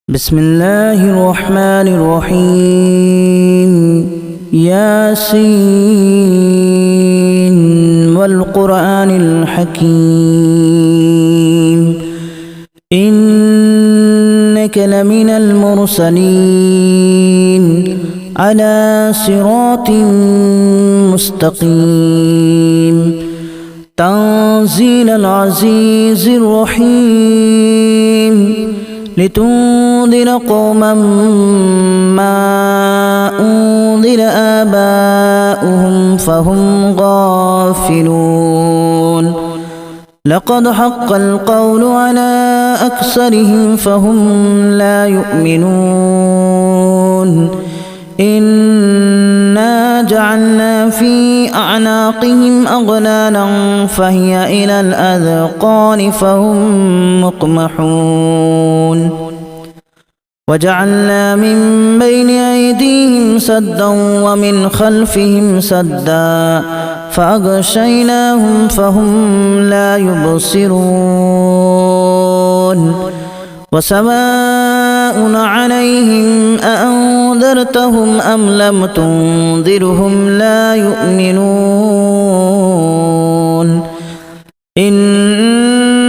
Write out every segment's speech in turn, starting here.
بسم الله الرحمن الرحيم ياسين والقرآن الحكيم إنك لمن المرسلين على صراط مستقيم تنزيل العزيز الرحيم لتنذر قوما ما أنذر آباؤهم فهم غافلون لقد حق القول على أكثرهم فهم لا يؤمنون إنا جعلنا في أعناقهم أغلالا فهي إلى الأذقان فهم مقمحون وجعلنا من بين أيديهم سدا ومن خلفهم سدا فأغشيناهم فهم لا يبصرون وسواء عليهم أأنذرتهم أم لم تنذرهم لا يؤمنون إنما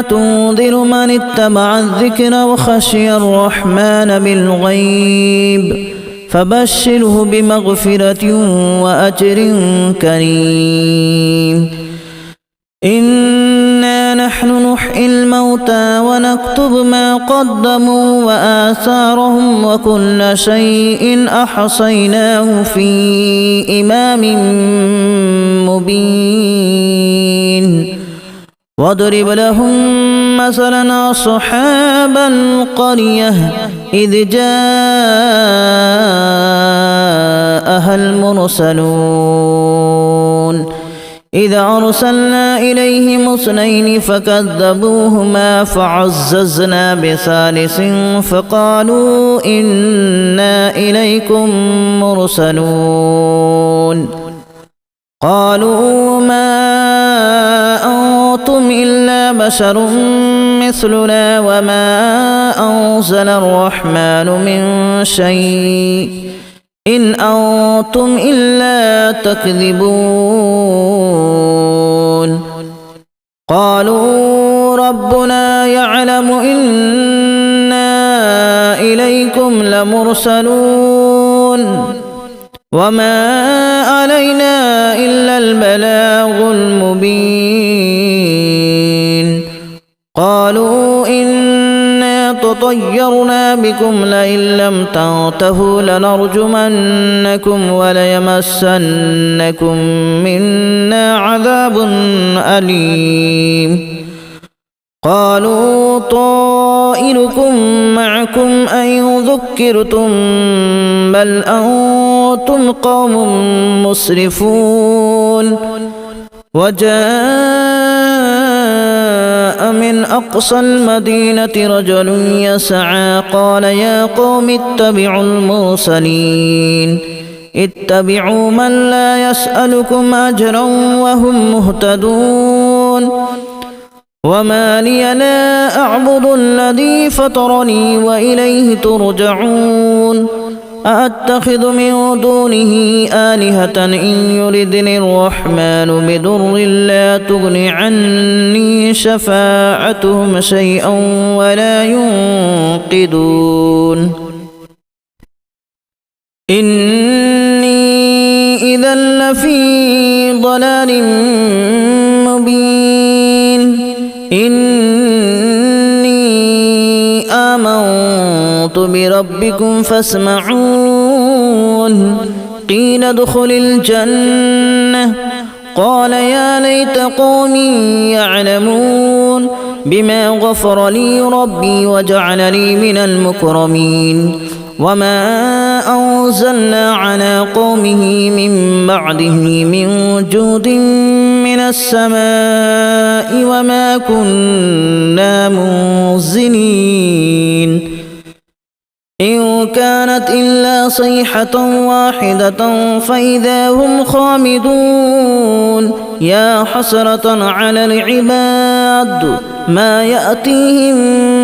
تنذر من اتبع الذكر وخشي الرحمن بالغيب فبشره بمغفرة وأجر كريم إنا نحن نحيي الموتى ونكتب ما قدموا وآثارهم وكل شيء أحصيناه في إمام مبين واضرب لهم مثلا أصحاب القرية إذ جاءها المرسلون إذا أرسلنا إليهم اثنين فكذبوهما فعززنا بثالث فقالوا إنا إليكم مرسلون قالوا ما أنتم إلا بشر مثلنا وما أنزل الرحمن من شيء إن أنتم إلا تكذبون قالوا ربنا يعلم إنا إليكم لمرسلون وما علينا إلا البلاغ المبين قالوا إنا تطيرنا بكم لئن لم تنتهوا لنرجمنكم وليمسنكم منا عذاب أليم قالوا طائركم معكم أن ذكرتم بل أنتم قوم مسرفون وجاء من أقصى المدينة رجل يسعى قال يا قوم اتبعوا المرسلين اتبعوا من لا يسألكم أجرا وهم مهتدون وما لي لا أعبد الذي فطرني وإليه ترجعون أأتخذ من دونه آلهة إن يردني الرحمن بضر لا تغن عني شفاعتهم شيئا ولا ينقذون إني إذا لفي ضلال مبين إني آمنت بربكم فاسمعون قيل ادخل الجنة قال يا ليت قومي يعلمون بما غفر لي ربي وجعلني من المكرمين وما أنزلنا على قومه من بعده من جود من السماء وما كنا منزلين إن كانت إلا صيحة واحدة فإذا هم خامدون يا حسرة على العباد ما يأتيهم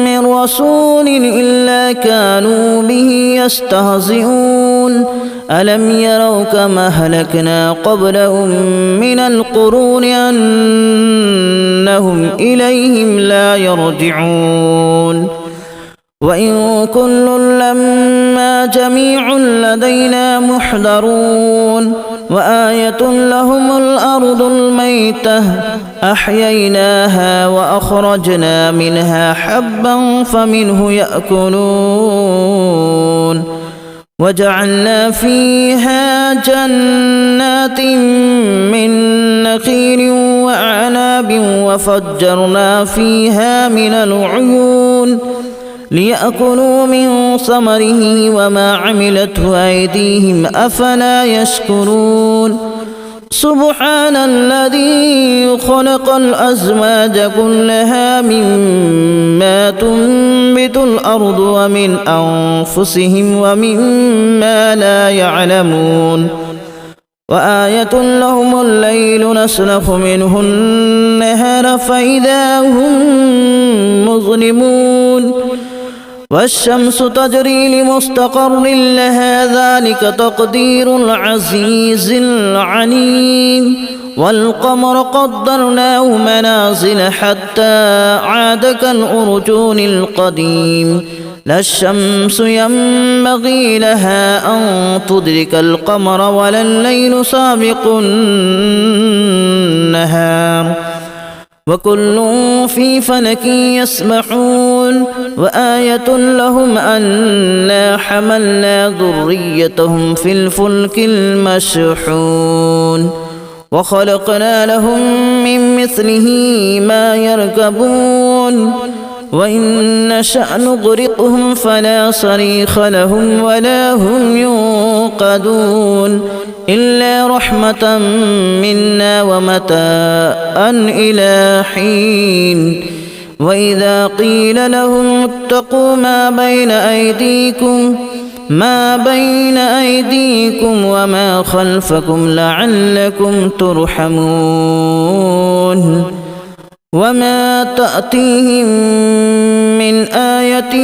من رسول إلا كانوا به يستهزئون ألم يروا كما أهلكنا قبلهم من القرون أنهم إليهم لا يرجعون وإن كل لما جميع لدينا محضرون وآية لهم الأرض الميتة أحييناها وأخرجنا منها حبا فمنه يأكلون وجعلنا فيها جنات من نخيل وأعناب وفجرنا فيها من العيون ليأكلوا من ثمره وما عملته أيديهم أفلا يشكرون سبحان الذي خلق الأزواج كلها مما تنبت الأرض ومن أنفسهم ومما لا يعلمون وآية لهم الليل نسلخ منه النهار فإذا هم مظلمون والشمس تجري لمستقر لها ذلك تقدير العزيز العليم والقمر قدرناه منازل حتى عاد كالأرجون القديم لا الشمس ينبغي لها أن تدرك القمر ولا الليل سابق النهار وكل في فلك يسبحون وآية لهم أنا حملنا ذريتهم في الفلك المشحون وخلقنا لهم من مثله ما يركبون وإن نشأ نغرقهم فلا صريخ لهم ولا هم ينقذون إلا رحمة منا ومتاعا إلى حين وإذا قيل لهم اتقوا ما بين أيديكم وما خلفكم لعلكم ترحمون وما تأتيهم من آية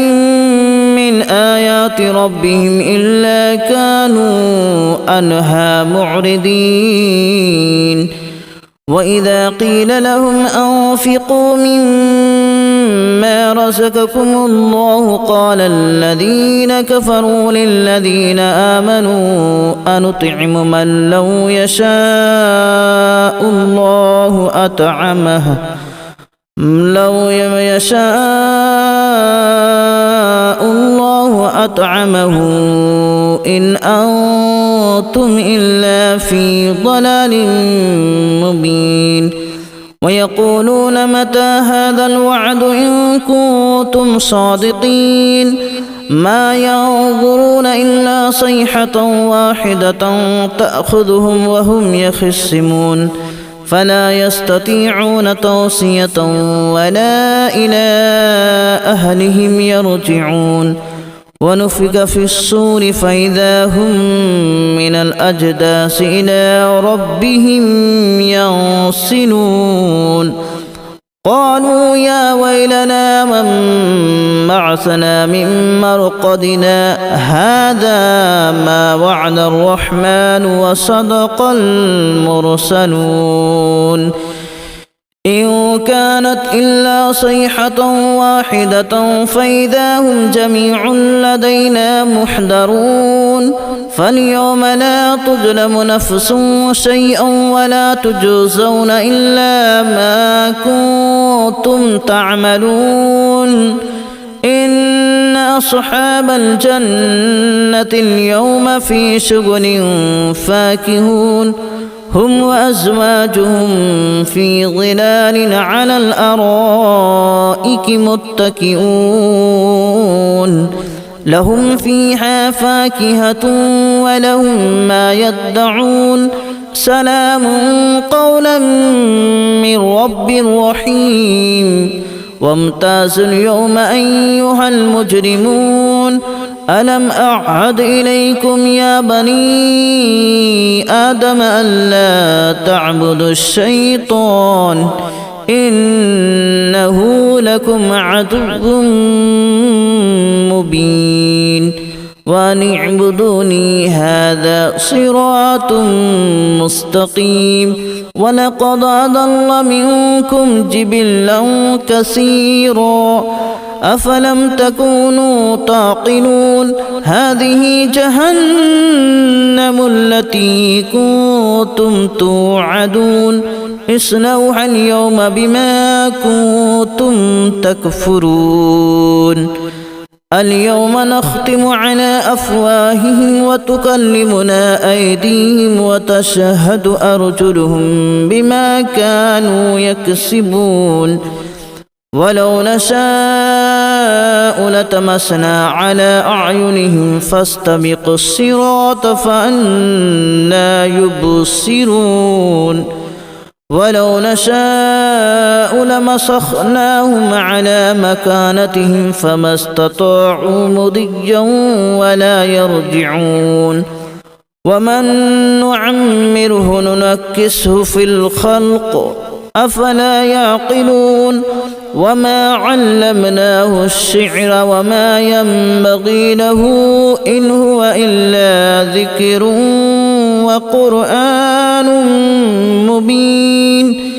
من آيات ربهم إلا كانوا عنها معرضين وإذا قيل لهم أنفقوا مما رزقكم الله قال الذين كفروا للذين آمنوا أنطعم من لو يشاء الله أطعمه إن أنتم إلا في ضلال مبين ويقولون متى هذا الوعد إن كنتم صادقين ما ينظرون إلا صيحة واحدة تأخذهم وهم يخصمون فلا يستطيعون توصية ولا إلى أهلهم يرجعون ونفخ في الصور فإذا هم من الأجداث إلى ربهم ينسلون قالوا يا ويلنا من بعثنا من مرقدنا هذا ما وعد الرحمن وصدق المرسلون إن كانت إلا صيحة واحدة فإذا هم جميع لدينا محضرون فاليوم لا تظلم نفس شيئا ولا تجزون إلا ما كنتم تعملون إن أصحاب الجنة اليوم في شغل فاكهون هم وأزواجهم في ظلال على الأرائك متكئون لهم فيها فاكهة ولهم ما يدعون سلام قولا من رب رحيم وامتازوا اليوم أيها المجرمون ألم أعهد إليكم يا بني آدم ألا تعبدوا الشيطان إنه لكم عدو مبين وأن اعبدوني هذا صراط مستقيم ولقد أضل منكم جبلا كثيرا أفلم تكونوا تعقلون هذه جهنم التي كنتم توعدون اصلوها اليوم بما كنتم تكفرون اليوم نختم على أفواههم وتكلمنا أيديهم وتشهد أرجلهم بما كانوا يكسبون ولو نشاء لتمسنا على أعينهم فاستبقوا الصراط فأنى يبصرون ولو نشاء لمسخناهم على مكانتهم فما استطاعوا مضيا ولا يرجعون ومن نعمره ننكسه في الخلق أفلا يعقلون وما علمناه الشعر وما ينبغي له إن هو إلا ذكر وقرآن مبين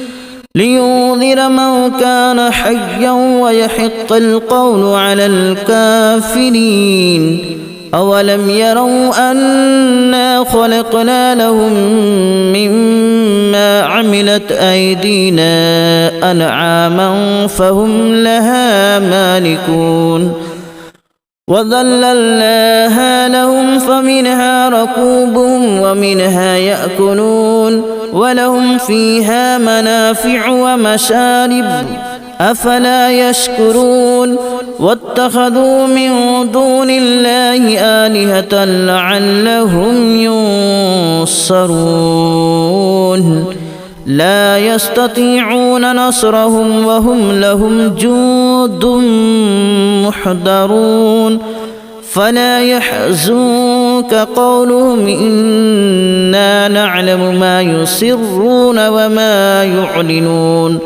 لينذر من كان حيا ويحق القول على الكافرين أولم يروا أنا خلقنا لهم مما عملت أيدينا أنعاما فهم لها مالكون وذللناها لهم فمنها ركوبهم ومنها يأكلون ولهم فيها منافع ومشارب أفلا يشكرون واتخذوا من دون الله آلهة لعلهم ينصرون لا يستطيعون نصرهم وهم لهم جند محضرون فلا يحزنك قولهم إنا نعلم ما يسرون وما يعلنون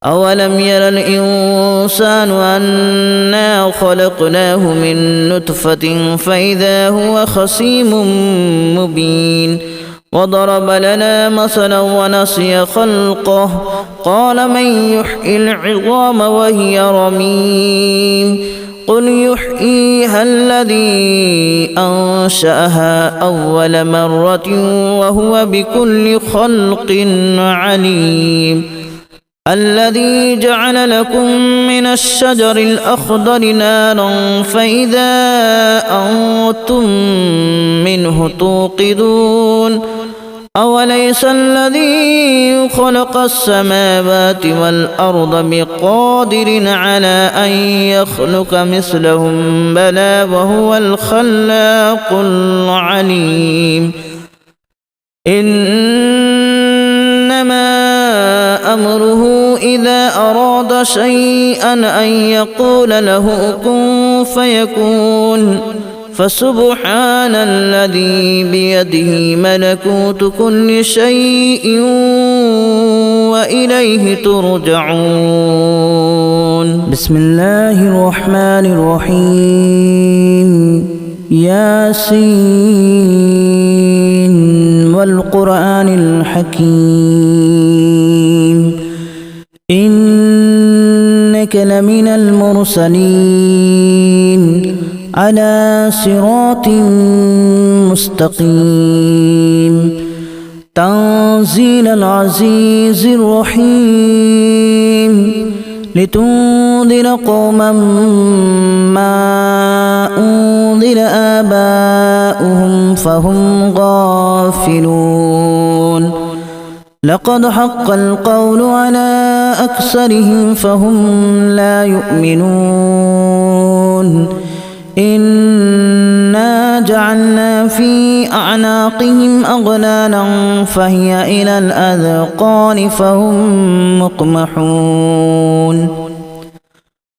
أولم ير الإنسان أنا خلقناه من نطفة فإذا هو خصيم مبين وضرب لنا مثلا ونسي خلقه قال من يحيي العظام وهي رميم قل يحييها الذي أنشأها أول مرة وهو بكل خلق عليم الذي جعل لكم من الشجر الأخضر نارا فإذا أنتم منه توقدون أوليس الذي خلق السماوات والأرض بقادر على أن يخلق مثلهم بلى وهو الخلاق العليم إنما أمره إذا أراد شيئا أن يقول له كن فيكون فسبحان الذي بيده ملكوت كل شيء وإليه ترجعون بسم الله الرحمن الرحيم ياسين والقرآن الحكيم إنك لمن المرسلين على صراط مستقيم تنزيل العزيز الرحيم لتنذر قوما ما أنذر آباؤهم فهم غافلون لقد حق القول على أكثرهم فهم لا يؤمنون إنا جعلنا في أعناقهم أغلالا فهي إلى الأذقان فهم مقمحون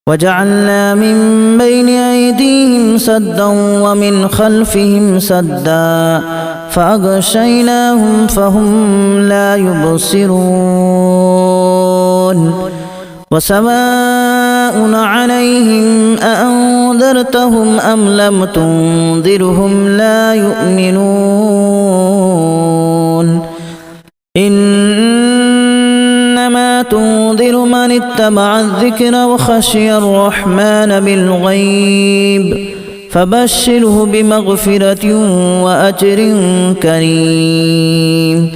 وجعلنا من بين أيديهم سدا ومن خلفهم سدا فأغشيناهم فهم لا يبصرون وسواء عليهم أأنذرتهم أم لم تنذرهم لا يؤمنون إنما تنذر من اتبع الذكر وخشي الرحمن بالغيب فبشره بمغفرة وأجر كريم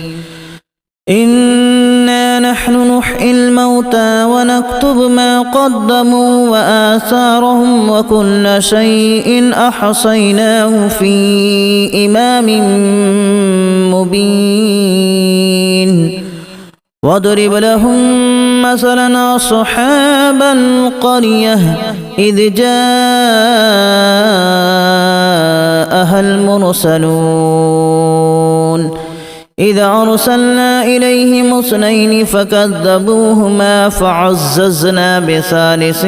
إنا نحن نحيي الموتى ونكتب ما قدموا وآثارهم وكل شيء أحصيناه في إمام مبين واضرب لهم مثلا أصحاب القرية إذ جاءها المرسلون إذ أرسلنا إليهم اثنين فكذبوهما فعززنا بثالث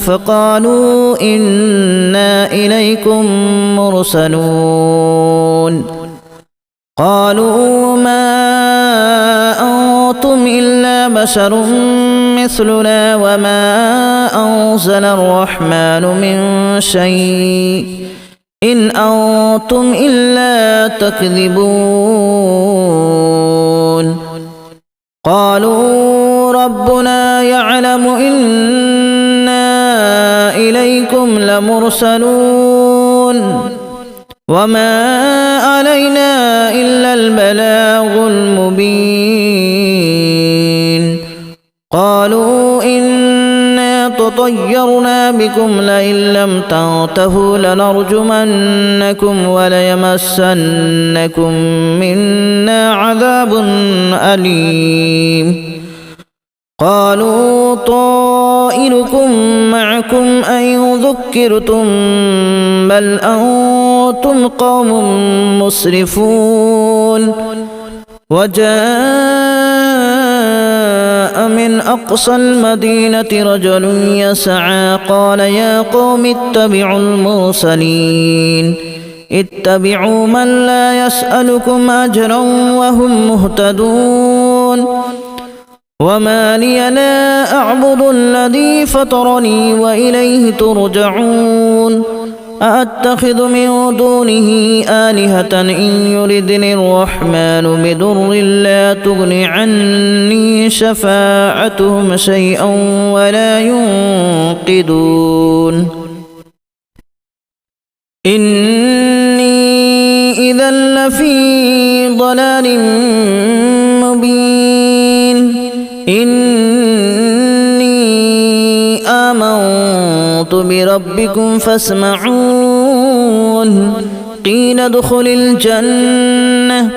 فقالوا إنا إليكم مرسلون قالوا ما أنتم إلا بشر مثلنا وما أنزل الرحمن من شيء إن أنتم إلا تكذبون قالوا ربنا يعلم إنا إليكم لمرسلون وما علينا إلا البلاغ المبين قالوا إنا تطيرنا بكم لئن لم تنتهوا لنرجمنكم وليمسنكم منا عذاب أليم قالوا طائركم معكم أن ذكرتم بل أنتم قوم مسرفون وجاء من أقصى المدينة رجل يسعى قال يا قوم اتبعوا المرسلين اتبعوا من لا يسألكم أجرا وهم مهتدون وما لي لا أعبد الذي فطرني وإليه ترجعون أأتخذ من دونه آلهة إن يردني الرحمن بضر لا تغن عني شفاعتهم شيئا ولا ينقذون إني إذا لفي ضلال مبين إني آمنت بربكم فاسمعون قيل ادخل الجنة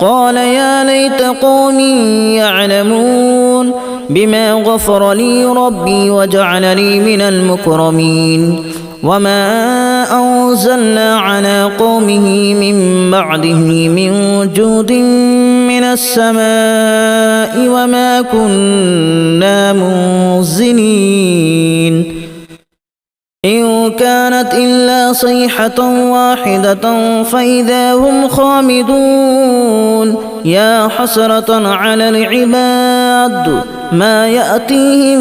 قال يا ليت قومي يعلمون بما غفر لي ربي وجعلني من المكرمين وما أنزلنا على قومه من بعده من جود من السماء وما كنا منزلين إن كانت إلا صيحة واحدة فإذا هم خامدون يا حسرة على العباد ما يأتيهم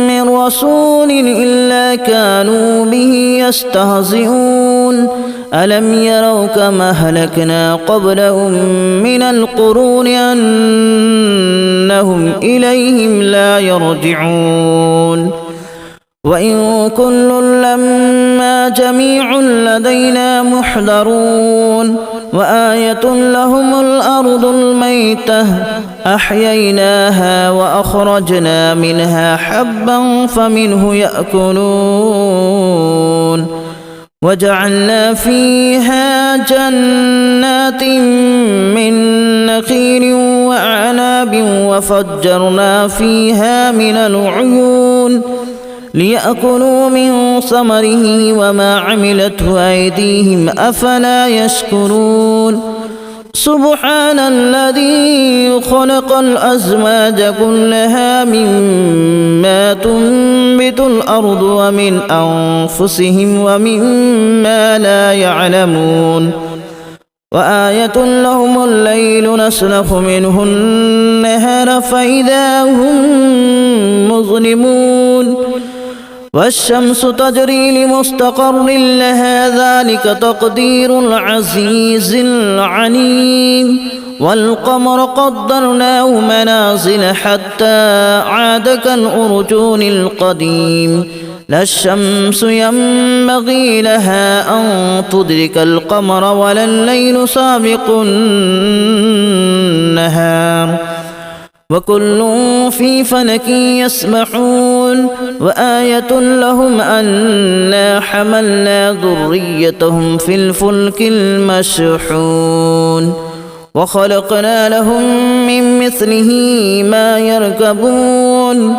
من رسول إلا كانوا به يستهزئون ألم يروا كما أهلكنا قبلهم من القرون أنهم إليهم لا يرجعون وإن كل لما جميع لدينا محضرون وآية لهم الأرض الميتة أحييناها وأخرجنا منها حبا فمنه يأكلون وجعلنا فيها جنات من نخيل وأعناب وفجرنا فيها من العيون ليأكلوا من ثمره وما عملته أيديهم أفلا يشكرون سبحان الذي خلق الأزواج كلها مما تنبت الأرض ومن أنفسهم ومما لا يعلمون وآية لهم الليل نسلخ منه النهار فإذا هم مظلمون والشمس تجري لمستقر لها ذلك تقدير العزيز العليم والقمر قدرناه منازل حتى عاد كالأرجون القديم لا الشمس ينبغي لها أن تدرك القمر ولا الليل سابق النهار وكل في فلك يسبحون وآية لهم أنا حملنا ذريتهم في الفلك المشحون وخلقنا لهم من مثله ما يركبون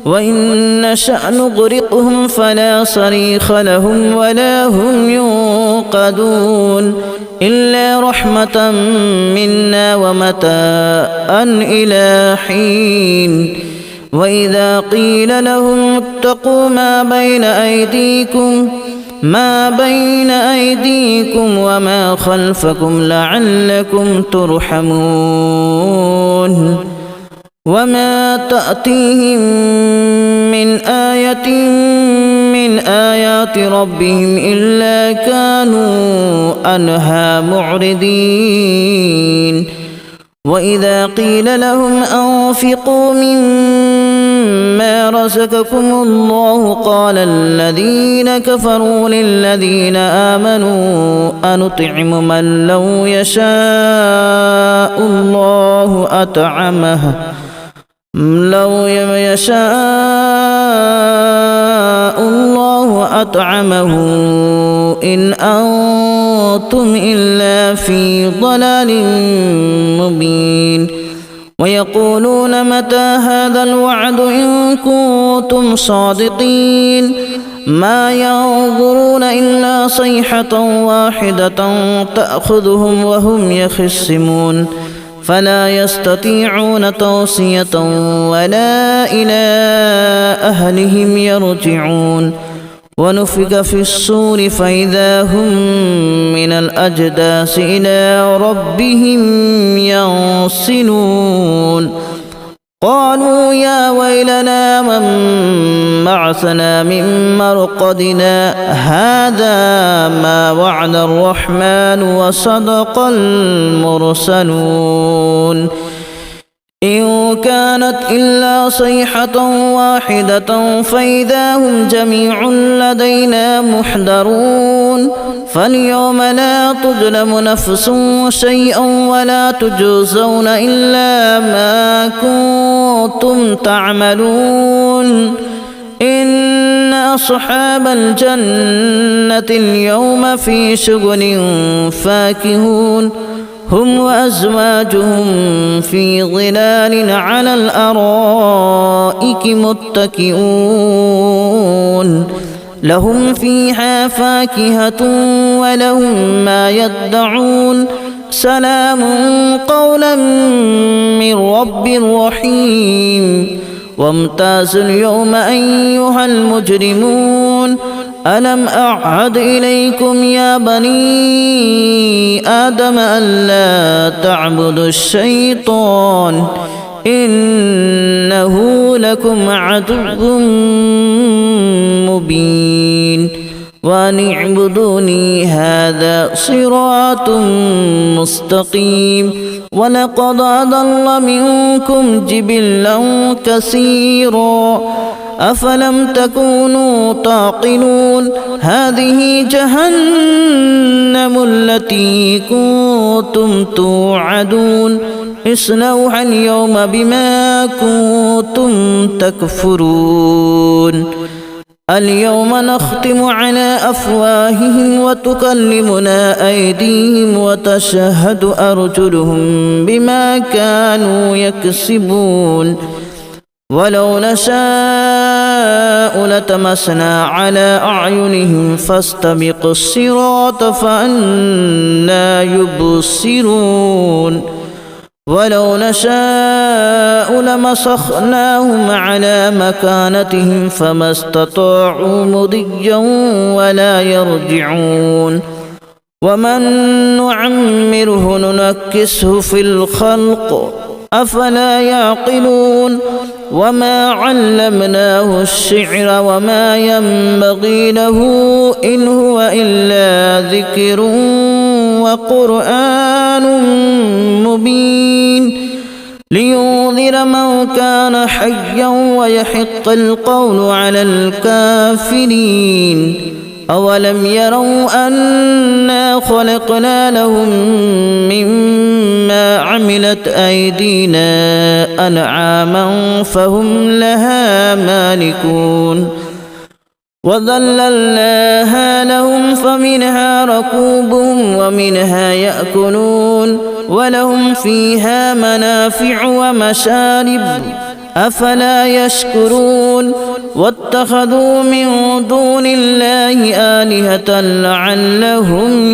وإن نشأ نغرقهم فلا صريخ لهم ولا هم ينقذون إلا رحمة منا ومتاعا إلى حين وإذا قيل لهم اتقوا ما بين أيديكم وما خلفكم لعلكم ترحمون وما تأتيهم من آية من آيات ربهم إلا كانوا عنها معرضين وإذا قيل لهم أنفقوا مما رزقكم الله قال الذين كفروا للذين آمنوا أنطعم من لو يشاء الله أطعمه إن أنتم إلا في ضلال مبين ويقولون متى هذا الوعد إن كنتم صادقين ما ينظرون إلا صيحة واحدة تأخذهم وهم يخصمون فلا يستطيعون توصية ولا إلى أهلهم يرجعون ونفخ في الصور فإذا هم من الأجداث إلى ربهم ينسلون قالوا يا ويلنا من بعثنا من مرقدنا هذا ما وعد الرحمن وصدق المرسلون إن كانت إلا صيحة واحدة فإذا هم جميع لدينا محضرون فاليوم لا تظلم نفس شيئا ولا تجزون إلا ما كنتم تعملون إن أصحاب الجنة اليوم في شغل فاكهون هم وأزواجهم في ظلال على الأرائك متكئون لهم فيها فاكهة ولهم ما يدعون سلام قولا من رب رحيم وامتازوا اليوم أيها المجرمون ألم أعهد إليكم يا بني آدم ألا تعبدوا الشيطان إنه لكم عدو مبين وأن اعبدوني هذا صراط مستقيم ولقد أضل منكم جبلا كثيرا أفلم تكونوا تعقلون هذه جهنم التي كنتم توعدون اصلوها اليوم بما كنتم تكفرون اليوم نختم على أفواههم وتكلمنا أيديهم وتشهد أرجلهم بما كانوا يكسبون ولو نشاء لتمسنا على أعينهم فاستبقوا الصراط فأنى يبصرون ولو نشاء لمسخناهم على مكانتهم فما استطاعوا مضيا ولا يرجعون ومن نعمره ننكسه في الخلق أفلا يعقلون وما علمناه الشعر وما ينبغي له إن هو إلا ذكر وقرآن مبين لينذر من كان حيا ويحق القول على الكافرين أولم يروا أنا خلقنا لهم مما عملت أيدينا أنعاما فهم لها مالكون وذللناها لهم فمنها ركوبهم ومنها يأكلون ولهم فيها منافع ومشارب أفلا يشكرون واتخذوا من دون الله آلهة لعلهم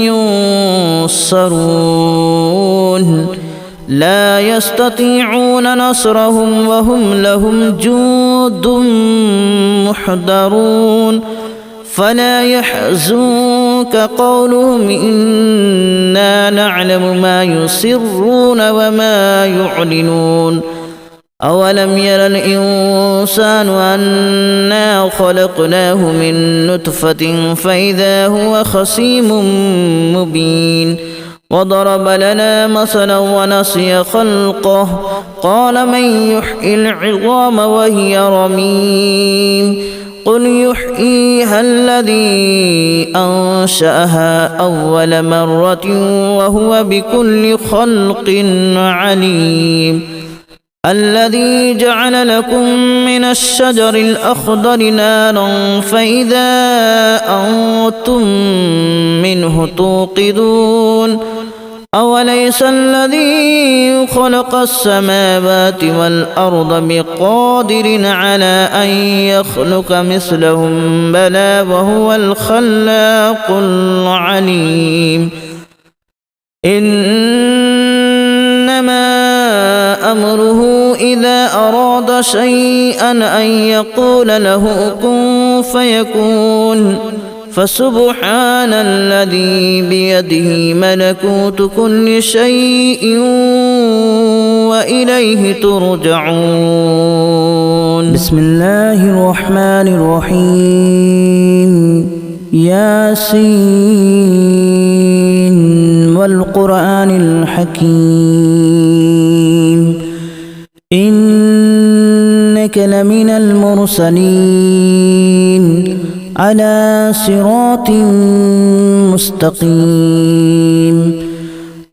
ينصرون لا يستطيعون نصرهم وهم لهم جند محضرون فلا يحزنك قولهم إنا نعلم ما يسرون وما يعلنون أولم ير الإنسان أنا خلقناه من نطفة فإذا هو خصيم مبين وضرب لنا مثلا ونسي خلقه قال من يحيي العظام وهي رميم قل يحييها الذي أنشأها أول مرة وهو بكل خلق عليم الذي جعل لكم من الشجر الأخضر نارا فإذا أنتم منه توقدون أوليس الذي خلق السماوات والأرض بقادر على أن يخلق مثلهم بلى وهو الخلاق العليم إنما أمره إذا أراد شيئا أن يقول له كن فيكون فسبحان الذي بيده ملكوت كل شيء وإليه ترجعون بسم الله الرحمن الرحيم ياسين والقرآن الحكيم إنك لمن المرسلين على صراط مستقيم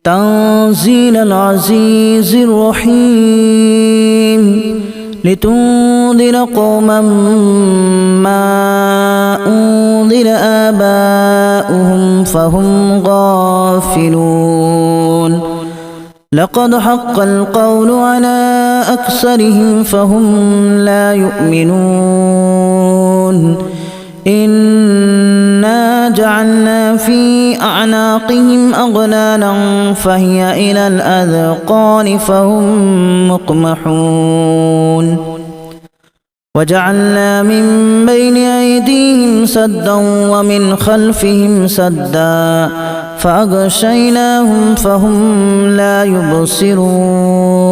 تنزيل العزيز الرحيم لتنذر قوما ما أنذر آباؤهم فهم غافلون لقد حق القول على أكثرهم فهم لا يؤمنون إنا جعلنا في أعناقهم أغلالا فهي إلى الأذقان فهم مقمحون وجعلنا من بين أيديهم سدا ومن خلفهم سدا فأغشيناهم فهم لا يبصرون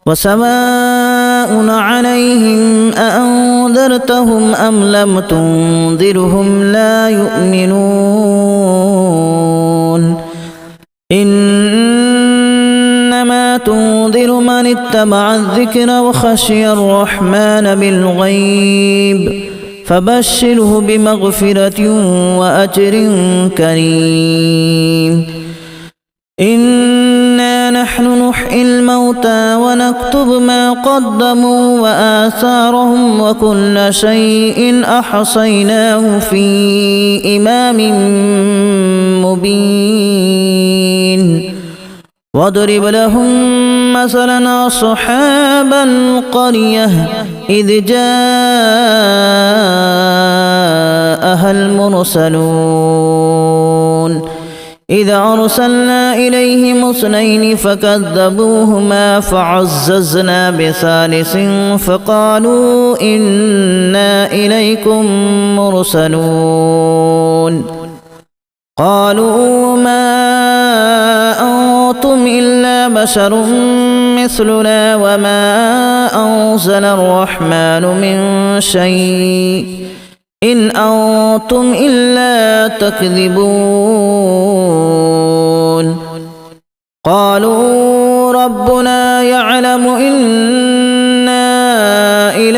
وسواء عليهم أأنذرتهم أم لم تنذرهم لا يؤمنون إنما تنذر من اتبع الذكر وخشي الرحمن بالغيب فبشره بمغفرة وأجر كريم إنا نحن نحيي الموتى ونكتب ما قدموا وآثارهم وكل شيء أحصيناه في إمام مبين واضرب لهم مثلا أصحاب القرية إذ جاءها المرسلون إذا أرسلنا إليهم اثنين فكذبوهما فعززنا بثالث فقالوا إنا إليكم مرسلون قالوا ما أنتم إلا بشر مثلنا وما أنزل الرحمن من شيء إن أنتم إلا تكذبون قالوا ربنا يعلم إن